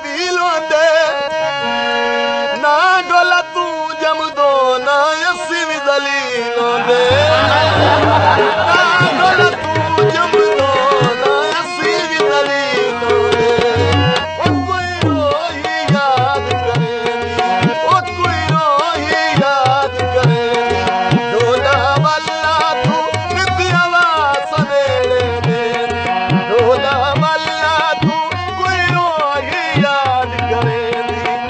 भी लोंदे ना डोला तू जमदो ना असी भी दलीलों दे ना डोला तू जमदो ना असी भी दलीलों दे ओ कोई रोही याद करे ओ कोई रोही याद करे डोला वाला तू नित्यावा सवेरे दे डोला वाला तू कोई रोही याद करे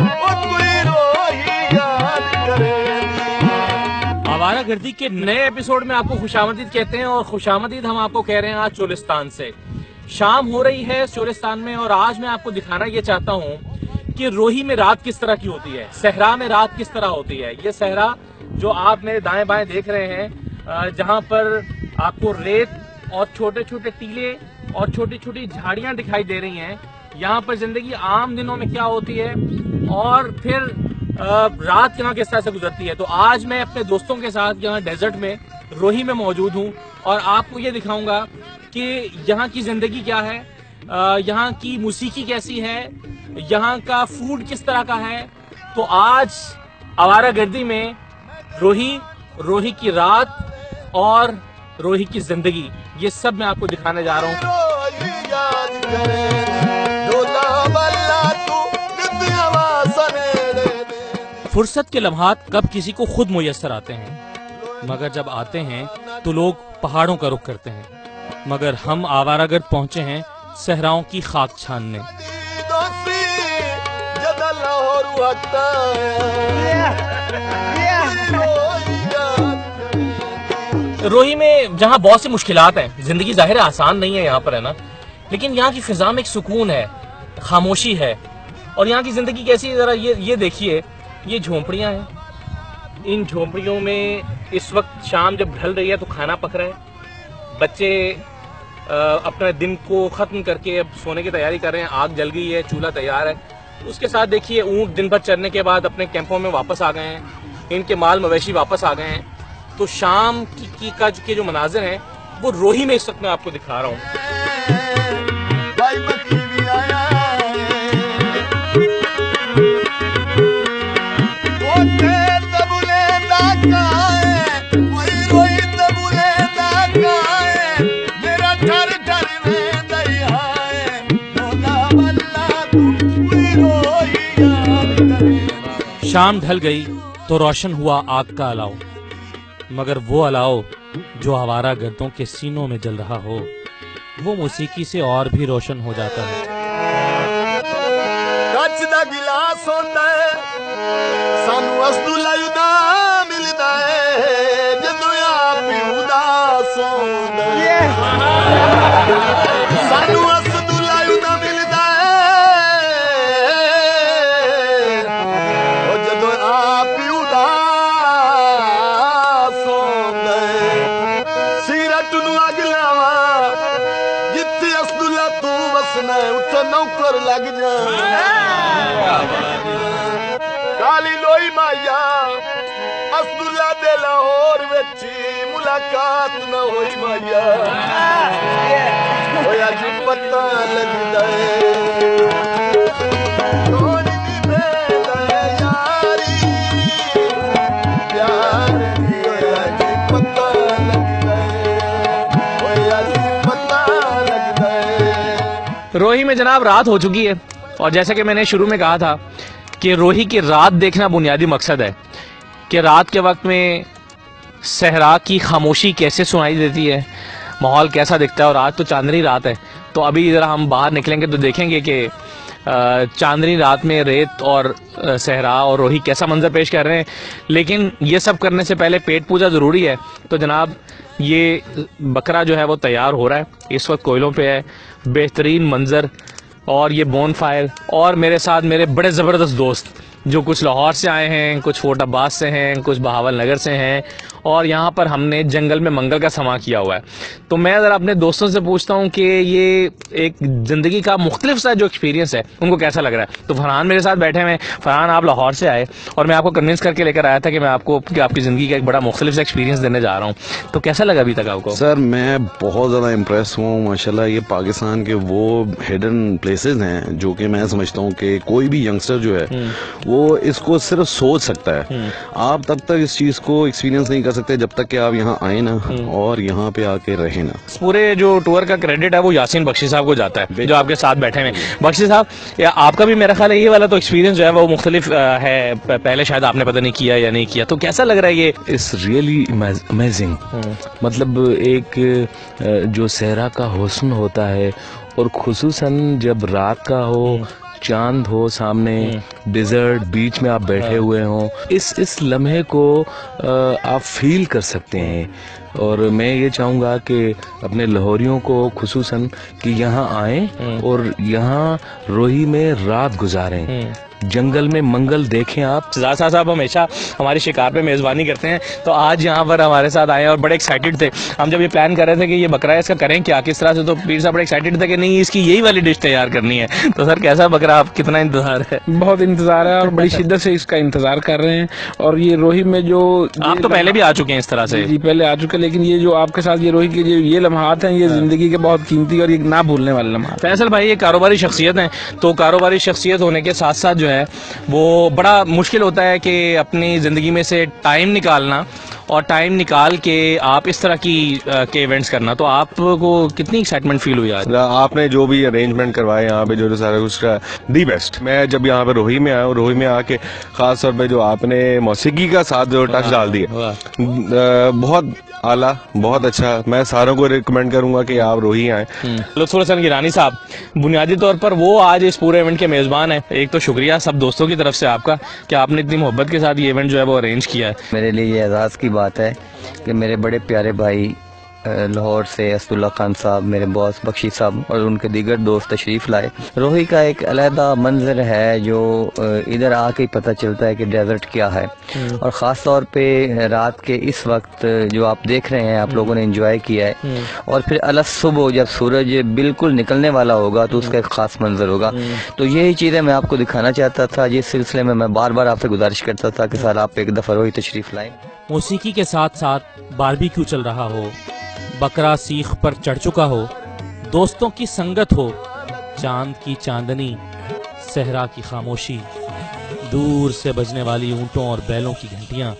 ओ कोई रोही याद करे। आवारागर्दी के नए एपिसोड में आपको खुशामदीद कहते हैं और खुशामदीद हम आपको कह रहे हैं आज चोलिस्तान से। शाम हो रही है चोलिस्तान में और आज मैं आपको दिखाना ये चाहता हूँ कि रोही में रात किस तरह की होती है, सहरा में रात किस तरह होती है। ये सहरा जो आप मेरे दाएं बाएं देख रहे हैं, जहाँ पर आपको रेत और छोटे छोटे टीले और छोटी छोटी झाड़ियां दिखाई दे रही हैं। यहाँ पर जिंदगी आम दिनों में क्या होती है और फिर रात यहाँ किस तरह से गुजरती है। तो आज मैं अपने दोस्तों के साथ यहाँ डेजर्ट में रोही में मौजूद हूँ और आपको ये दिखाऊंगा कि यहाँ की जिंदगी क्या है, यहाँ की मौसीकी कैसी है, यहाँ का फूड किस तरह का है। तो आज आवारागर्दी में रोही, रोही की रात और रोही की जिंदगी, ये सब मैं आपको दिखाने जा रहा हूँ। फुर्सत के लम्हात कब किसी को खुद मुयस्सर आते हैं, मगर जब आते हैं तो लोग पहाड़ों का रुख करते हैं। मगर हम आवारागर्द पहुंचे हैं सहराओं की खाक छानने। रोही में जहाँ बहुत सी मुश्किलात हैं, जिंदगी जाहिर है आसान नहीं है यहाँ पर, है ना, लेकिन यहाँ की फिजा में एक सुकून है, खामोशी है। और यहाँ की जिंदगी कैसी है जरा ये देखिए, ये झोंपड़ियाँ हैं। इन झोंपड़ियों में इस वक्त शाम जब ढल रही है तो खाना पक रहा है, बच्चे अपने दिन को खत्म करके अब सोने की तैयारी कर रहे हैं। आग जल गई है, चूल्हा तैयार है। उसके साथ देखिए ऊँट दिन भर चरने के बाद अपने कैंपों में वापस आ गए हैं, इनके माल मवेशी वापस आ गए हैं। तो शाम के जो मनाजिर हैं वो रोही में इस वक्त मैं आपको दिखा रहा हूँ। शाम ढल गई तो रोशन हुआ आग का अलाव, मगर वो अलाव जो आवारागर्दों के सीनों में जल रहा हो वो मौसीकी से और भी रोशन हो जाता है। कच दा गिलास होंदा है सानू असदुल्ला युदा मिलदा है जदों आप उदास होंदा है सानू असदुल्ला युदा मिलदा है ओ जदों आप उदास होंदा है। सीरत नू अग लावा जिथे असदुल्ला तू वसना है उत्थे नौकर लग जा। काली लोई माया असदुल्ला दे लाहौर विच मुलाकात न होई माया होया जी पता लगदा रोही में जनाब रात हो चुकी है और जैसा कि मैंने शुरू में कहा था कि रोही की रात देखना बुनियादी मकसद है कि रात के वक्त में सहरा की खामोशी कैसे सुनाई देती है, माहौल कैसा दिखता है। और आज तो चांदनी रात है, तो अभी ज़रा हम बाहर निकलेंगे तो देखेंगे कि चांदनी रात में रेत और सहरा और रोही कैसा मंजर पेश कर रहे हैं। लेकिन ये सब करने से पहले पेट पूजा ज़रूरी है। तो जनाब ये बकरा जो है वो तैयार हो रहा है, इस वक्त कोयलों पे है, बेहतरीन मंजर और ये बोन फायर। और मेरे साथ मेरे बड़े ज़बरदस्त दोस्त जो कुछ लाहौर से आए हैं, कुछ फोर्ट अब्बास से हैं, कुछ बहावल नगर से हैं और यहाँ पर हमने जंगल में मंगल का समा किया हुआ है। तो मैं ज़रा अपने दोस्तों से पूछता हूँ कि ये एक ज़िंदगी का मुख्तलिफ सा जो एक्सपीरियंस है उनको कैसा लग रहा है। तो फरहान मेरे साथ बैठे हुए। फरहान, आप लाहौर से आए और मैं आपको कन्विंस करके लेकर आया था कि मैं आपको आपकी ज़िंदगी का एक बड़ा मुख्तलिफ सा एक्सपीरियंस देने जा रहा हूँ। तो कैसा लगा अभी तक आपको? सर मैं बहुत ज़्यादा इम्प्रेस हूँ माशाल्लाह। ये पाकिस्तान के वो हिडन प्लेसेस हैं जो कि मैं समझता हूँ कि कोई भी यंगस्टर जो है वो इसको सिर्फ सोच सकता है। आप तब तक इस चीज़ को एक्सपीरियंस नहीं कर सकते जब तक कि आप यहाँ आए ना और यहाँ पे आके रहे ना। पूरे जो टूर का क्रेडिट है वो यासीन बख्शी साहब को जाता है जो आपके साथ बैठे हैं। बख्शी साहब, आपका भी मेरा ख्याल है ये वाला तो एक्सपीरियंस जो है वो मुख्तलिफ है, पहले शायद आपने पता नहीं किया या नहीं किया, तो कैसा लग रहा है ये? It's really amazing. मतलब एक जो सहरा का हुस्न होता है और खुसूसन जब रात का हो, चांद हो सामने, डिजर्ट बीच में आप बैठे हुए हो, इस लम्हे को आप फील कर सकते हैं। और मैं ये चाहूँगा कि अपने लाहौरियों को खुसूसन कि यहाँ आएं और यहाँ रोही में रात गुजारें, जंगल में मंगल देखें आप। सजाद साहब हमेशा हमारी शिकार पे मेज़बानी करते हैं, तो आज यहाँ पर हमारे साथ आए और बड़े एक्साइटेड थे। हम जब ये प्लान कर रहे थे कि ये बकरा है इसका करें क्या, किस तरह से, तो पीर साहब बड़े एक्साइटेड थे कि नहीं इसकी यही वाली डिश तैयार करनी है। तो सर कैसा बकरा, आप कितना इंतजार है? बहुत इंतजार है और बड़ी शिद्दत से इसका इंतजार कर रहे हैं। और ये रोही में जो आप तो पहले भी आ चुके हैं इस तरह से? जी पहले आ चुके, लेकिन ये जो आपके साथ ये रोही के जो ये लम्हात हैं ये जिंदगी के बहुत कीमती और ये ना भूलने वाले लम्हात। फैसल भाई ये कारोबारी शख्सियत हैं, तो कारोबारी शख्सियत होने के साथ साथ जो है वो बड़ा मुश्किल होता है कि अपनी ज़िंदगी में से टाइम निकालना और टाइम निकाल के आप इस तरह के इवेंट्स करना। तो आपको कितनी एक्साइटमेंट फील हुई आज? आपने जो भी अरेंजमेंट करवाए यहाँ पे, जो सारा कुछ दी बेस्ट। मैं जब यहाँ पे रोही में आया हूँ, रोही में आके खास तौर पे जो आपने मौसीकी का साथ जो टच डाल दिया, बहुत आला, बहुत अच्छा। मैं सारों को रिकमेंड करूंगा कि आप रोही आए। लुत्फुल हसन गिलानी साहब, बुनियादी तौर पर वो आज इस पूरे इवेंट के मेज़बान हैं। एक तो शुक्रिया सब दोस्तों की तरफ से आपका कि आपने इतनी मोहब्बत के साथ ये इवेंट जो है वो अरेंज किया है। मेरे लिए ये एजाज़ की बात है कि मेरे बड़े प्यारे भाई लाहौर से असदुल्ला खान साहब, मेरे बॉस बख्शी साहब और उनके दीगर दोस्त तशरीफ़ लाए। रोही का एक अलहदा मंजर है जो इधर आके पता चलता है कि डेजर्ट क्या है। और ख़ास तौर पे रात के इस वक्त जो आप देख रहे हैं, आप लोगों ने एंजॉय किया है। और फिर अलग सुबह जब सूरज बिल्कुल निकलने वाला होगा तो उसका एक ख़ास मंजर होगा। तो यही चीज़ें मैं आपको दिखाना चाहता था। जिस सिलसिले में मैं बार बार आपसे गुजारिश करता था कि सर आप एक दफ़ा रोही तशरीफ़ लाएँ। मौसीकी के साथ साथ बारबेक्यू चल रहा हो, बकरा सीख पर चढ़ चुका हो, दोस्तों की संगत हो, चांद की चांदनी, सहरा की खामोशी, दूर से बजने वाली ऊंटों और बैलों की घंटियां,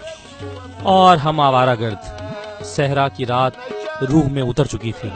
और हम आवारागर्द। सहरा की रात रूह में उतर चुकी थी।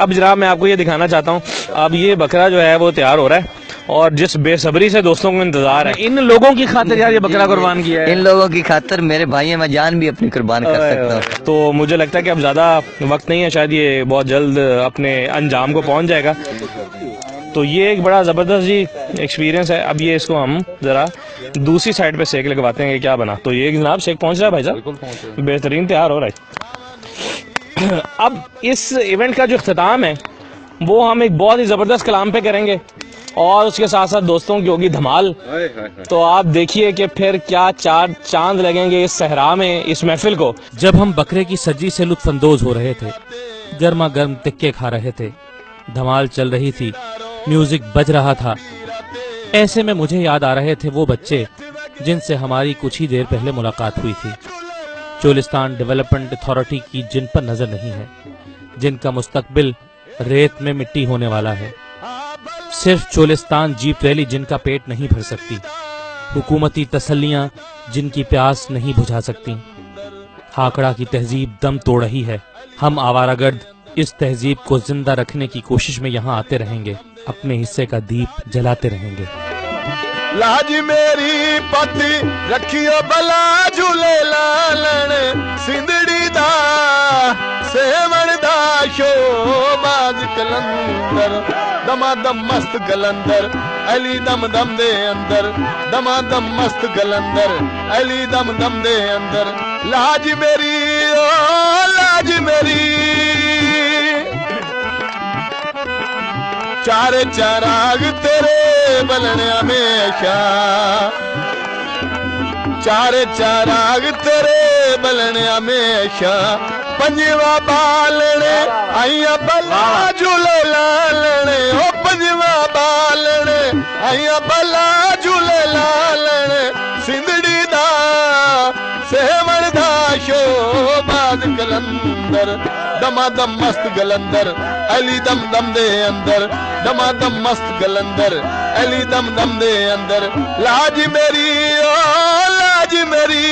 अब जनाब मैं आपको ये दिखाना चाहता हूँ, अब ये बकरा जो है वो तैयार हो रहा है और जिस बेसब्री से दोस्तों को इंतजार है, इन लोगों की खातिर यार ये बकरा कुर्बान किया है। इन लोगों की खातिर मेरे भाई हैं, मैं जान भी अपनी कुर्बान कर सकता हूँ। तो मुझे लगता है कि अब ज्यादा वक्त नहीं है, शायद ये बहुत जल्द अपने अंजाम को पहुंच जाएगा। तो ये एक बड़ा जबरदस्त जी एक्सपीरियंस है। अब ये इसको हम जरा दूसरी साइड पे सेक लगवाते हैं कि क्या बना। तो ये जनाब सेक पहुंच रहा है भाई साहब, बेहतरीन तैयार हो रहा है। अब इस इवेंट का जो इख्तिताम है वो हम एक बहुत ही जबरदस्त कलाम पे करेंगे और उसके साथ साथ दोस्तों की होगी धमाल। तो आप देखिए कि फिर क्या चार चांद लगेंगे इस सहरा में, इस महफिल को। जब हम बकरे की सज्जी से लुत्फानंदोज हो रहे थे, गर्मा गर्म टिक्के खा रहे थे, धमाल चल रही थी, म्यूजिक बज रहा था, ऐसे में मुझे याद आ रहे थे वो बच्चे जिनसे हमारी कुछ ही देर पहले मुलाकात हुई थी। चोलिस्तान डेवलपमेंट अथॉरिटी की जिन पर नजर नहीं है, जिनका मुस्तकबिल रेत में मिट्टी होने वाला है। सिर्फ चोलिस्तान जीप रैली जिनका पेट नहीं भर सकती, हुकूमती तसल्लियां जिनकी प्यास नहीं बुझा सकती। हाकड़ा की तहजीब दम तोड़ रही है। हम आवारागर्द इस तहजीब को जिंदा रखने की कोशिश में यहाँ आते रहेंगे, अपने हिस्से का दीप जलाते रहेंगे। लाज मेरी पति रखियो भला झूले लालन, सिंधड़ी दा सेवण दा शोबाज कलंदर, दमादम मस्त गलंदर, अली दम दम दे अंदर दमादम मस्त गलंदर अली दम दम दे अंदर लाज मेरी ओ लाज मेरी चारे चाराग तेरे बलने हमेशा चारे चाराग तेरे बलने हमेशा पंजवा बालने आइया बला झूले लालने ओ पंजवा बालने आइया बला झूले लालने सिंधड़ी दा सेवण दा शोबाद कलंदर दमादम मस्त गलंदर अली दम दम दे अंदर दमादम मस्त गलंदर अली दम दम दे अंदर लाज मेरी ओ लाज मेरी